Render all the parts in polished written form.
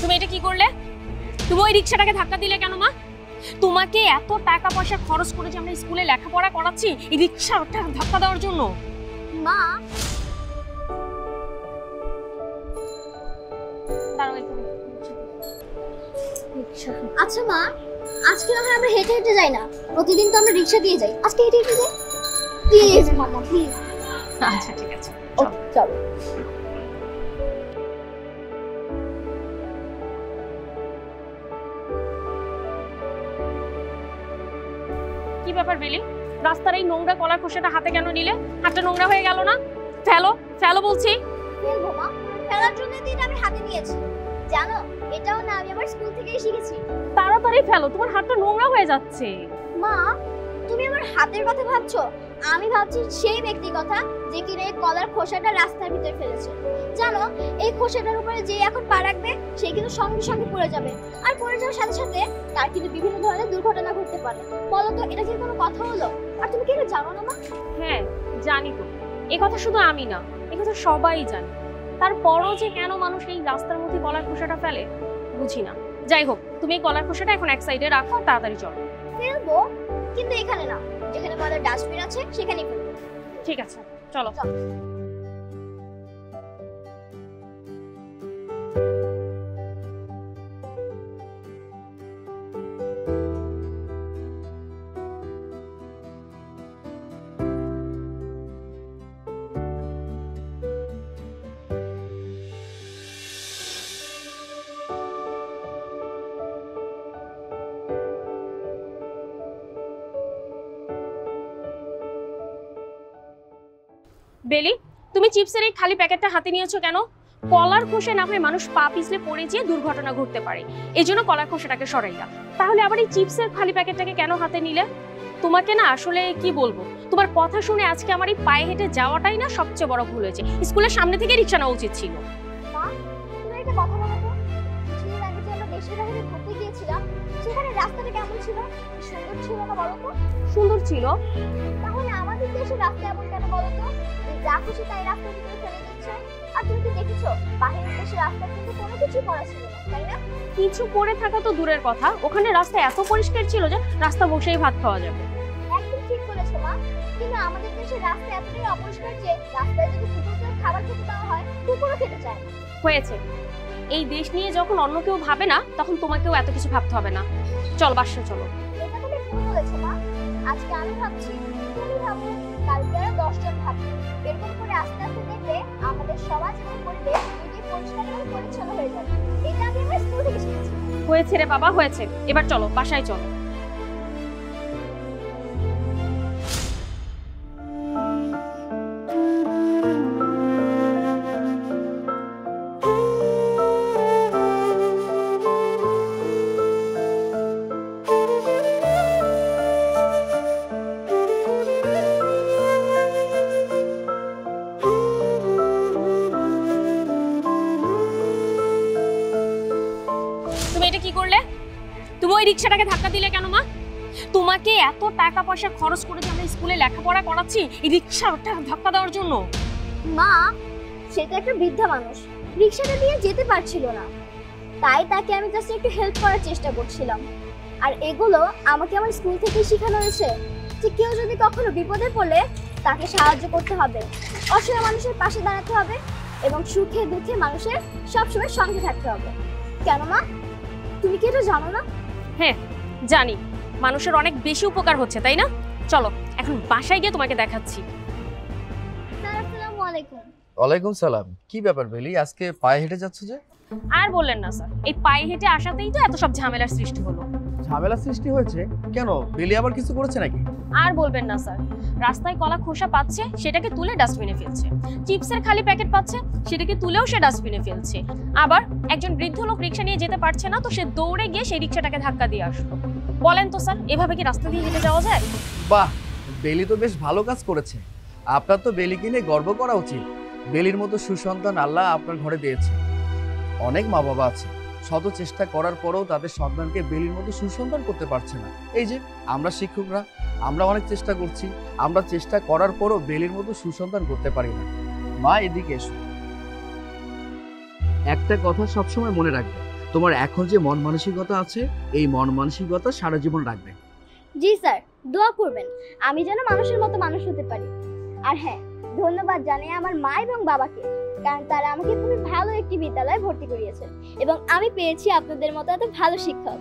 তুমি এটা কি করলে? তুমি ওই রিকশাটাকে ধাক্কা দিলে কেন মা? তোমাকে এত টাকা পয়সা খরচ করে যে আমরা স্কুলে লেখাপড়া করাচ্ছি এই রিকশাটা ধাক্কা দেওয়ার জন্য? মা আচ্ছা মা, আজকে না হয় আমরা হেঁটে হেঁটে যাই না, প্রতিদিন তো আমরা রিকশা দিয়ে যাই, আজকে হেঁটে হেঁটে যাই প্লিজ মামা প্লিজ। আচ্ছা ঠিক আছে চলো। কি ব্যাপার বেলি, রাস্তার এই নোংরা কলার খোসাটা হাতে কেন নিলে? হাতটা নোংরা হয়ে গেল না? ফেলো ফেলো বলছি। ফেলবো মা, ফেলার জন্য দিন আমি হাতে নিয়েছি, জানো এটাও না আমি আমার স্কুল থেকেই শিখেছি। তাড়াতাড়ি ফেলো, তোমার হাতটা নোংরা হয়ে যাচ্ছে। মা তুমি আমার হাতের কথা ভাবছো, আমি ভাবছি সেই ব্যক্তির কথা যে কিনা এই কলার খোসাটা রাস্তার ভিতরে ফেলেছে। জানো এই খোসাটার উপরে যে এখন পা রাখবে সে কিন্তু সঙ্গে সঙ্গে পড়ে যাবে, আর পড়ে যাওয়ার সাথে সাথে তার কিন্তু বিভিন্ন ধরনের দুর্ঘটনা ঘটতে পারে। বলো তো এটা কি কোনো কথা হলো? আর তুমি কি এটা জানো না মা? হ্যাঁ জানি তো, এই কথা শুধু আমি না, এই কথা সবাই জানে। তারপরও যে কেন মানুষ এই রাস্তার মধ্যে কলার খোসাটা ফেলে বুঝি না। যাই হোক, তুমি এই কলার খোসাটা এখন এক সাইডে রাখো, তাড়াতাড়ি চলো। ফেলবো, কিন্তু এখানে না, যেখানে আমাদের ডাস্টবিন আছে সেখানেই ফেলবো। ঠিক আছে চলো। বেলি, তুমি চিপসের এই খালি প্যাকেটটা হাতে নিয়েছো কেন? কলার খোসা না হয় মানুষ পা পিছলে পড়ে যেয়ে দুর্ঘটনা ঘটতে পারে, এই জন্য কলার খোসাটাকে সরাইয়া। তাহলে আবার এই চিপসের খালি প্যাকেটটাকে কেন হাতে নিলে? তোমাকে না আসলে কি বলবো, তোমার কথা শুনে আজকে আমার এই পায়ে হেঁটে যাওয়াটাই না সবচেয়ে বড় ভুল হয়েছে। স্কুলের সামনে থেকে রিকশা নেওয়া উচিত ছিল। মা তুমি একটা কথা বলো তো, কিছুদিন আগে যে আমরা দেশের বাইরে ঘুরতে গিয়েছিলাম সেখানে রাস্তাটা কেমন ছিল? সুন্দর ছিল না বলো তো? সুন্দর ছিল। তাহলে আমাদের দেশের রাস্তা এমন কেন বলো তো? যা খুশি তাই রাস্তার ভিতরে ফেলে দিচ্ছে। আর তুমি কি দেখেছো বাইরের দেশের রাস্তা কিন্তু কোনো কিছু করা ছিল না, তাই না? কিছু পড়ে থাকা তো দূরের কথা, ওখানে রাস্তা এত পরিষ্কার ছিল যে রাস্তা বসেই ভাত খাওয়া যাবে। একদম ঠিক বলেছো মা, কিন্তু আমাদের দেশের রাস্তা এতটাই অপরিষ্কার যে রাস্তায় যদি কুকুরকে খাবার খেতে দেওয়া হয় কুকুরও খেতে চায় না। হয়েছে, এই দেশ নিয়ে যখন অন্য কেউ ভাবে না তখন তোমাকেও এত কিছু ভাবতে হবে না। চল বাসে চলো। এটা তুমি ভুল বলেছো মা, আজকে আমি ভাবছি তুমি ভাবো, কালকে আরো 10 জন ভাববে, এরকম করে আস্তে আস্তে দেখবে আমাদের সমাজ এবং পরিবেশ দুটোই পরিষ্কার এবং পরিচ্ছন্ন হয়ে যাবে। এটা আমি আমার স্কুল থেকে শিখেছি। হয়েছে রে বাবা হয়েছে, এবার চলো বাসায় চলো। কি করলে? তুমি ওই রিকশাটাকে ধাক্কা দিলে কেন মা? তোমাকে এত টাকা পয়সা খরচ করে যে আমরা স্কুলে লেখাপড়া করাচ্ছি এই রিকশাটা ধাক্কা দেওয়ার জন্য? মা সেটা একটা বৃদ্ধা মানুষ, রিকশাটা দিয়ে যেতে পারছিল না, তাই তাকে আমি জাস্ট একটু হেল্প করার চেষ্টা করছিলাম। আর এগুলো আমাকে আমার স্কুল থেকেই শেখানো হয়েছে যে কেউ যদি কখনো বিপদে পড়লে তাকে সাহায্য করতে হবে, অসহায় মানুষের পাশে দাঁড়াতে হবে এবং সুখে দুঃখে মানুষের সবসময় সঙ্গে থাকতে হবে। কেন মা তুমি কি এটা জানো না? হ্যাঁ জানি, মানুষের অনেক বেশি উপকার হচ্ছে তাই না? চলো এখন বাসায় গিয়ে তোমাকে দেখাচ্ছি। আসসালামু আলাইকুম। ওয়ালাইকুম সালাম। কি ব্যাপার বেলি, আজকে পায়ে হেঁটে যাচ্ছ যে? আর বললেন না স্যার, এই পায়ে হেঁটে আসাতেই তো এত সব ঝামেলার সৃষ্টি হলো। ঝামেলা সৃষ্টি হয়েছে কেন? বেলি আবার কিছু করেছে নাকি? আর বলবেন না স্যার, রাস্তায় কলা খোসা পাচ্ছে সেটাকে তুলে ডাস্টবিনে ফেলছে, চিপসের খালি প্যাকেট পাচ্ছে সেটাকে তুলেও সে ডাস্টবিনে ফেলছে, আবার একজন বৃদ্ধ লোক রিকশা নিয়ে যেতে পারছে না তো সে দৌড়ে গিয়ে সেই রিকশাটাকে ধাক্কা দিয়ে আসলো। বলেন তো স্যার, এভাবে কি রাস্তা দিয়ে হেঁটে যাওয়া যায়? বাহ, বেলি তো বেশ ভালো কাজ করেছে। আপনার তো বেলিকে নিয়ে গর্ব করা উচিত। বেলির মতো সুসন্তান আল্লাহ আপনার ঘরে দিয়েছে। অনেক মা বাবা আছে শত চেষ্টা করার পরেও তাদের সন্তানকে বেলির মতো সুসন্তান করতে পারছে না। এই যে আমরা শিক্ষকরা, আমরা অনেক চেষ্টা করছি, আমরা চেষ্টা করার পরও বেলির মতো সুসন্তান করতে পারি না। মা এদিকে এসো, একটা কথা সবসময় মনে রাখবে, তোমার এখন যে মন মানসিকতা আছে এই মন মানসিকতা সারা জীবন রাখবে। জি স্যার, দোয়া করবেন আমি যেন মানুষের মতো মানুষ হতে পারি। আর হ্যাঁ, ধন্যবাদ জানাই আমার মা এবং বাবাকে, কারণ তারা আমাকে খুবই ভালো একটি বিদ্যালয়ে ভর্তি করিয়েছে এবং আমি পেয়েছি আপনাদের মতো এত ভালো শিক্ষক।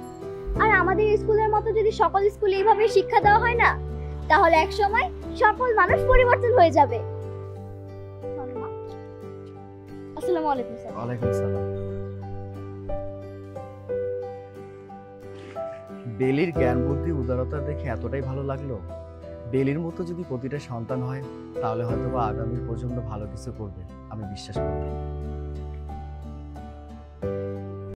আর আমাদের স্কুলের মতো যদি সকল স্কুলে এইভাবে শিক্ষা দেওয়া হয় না, তাহলে এক সময় সকল মানুষ পরিবর্তন হয়ে যাবে। আসসালামু আলাইকুম স্যার। ওয়ালাইকুম সালাম। বেলির জ্ঞান বুদ্ধি উদারতা দেখে এতটাই ভালো লাগলো। বেলির মতো যদি প্রতিটা সন্তান হয় তাহলে হয়তোবা আগামী প্রজন্ম ভালো কিছু করবে, আমি বিশ্বাস করি।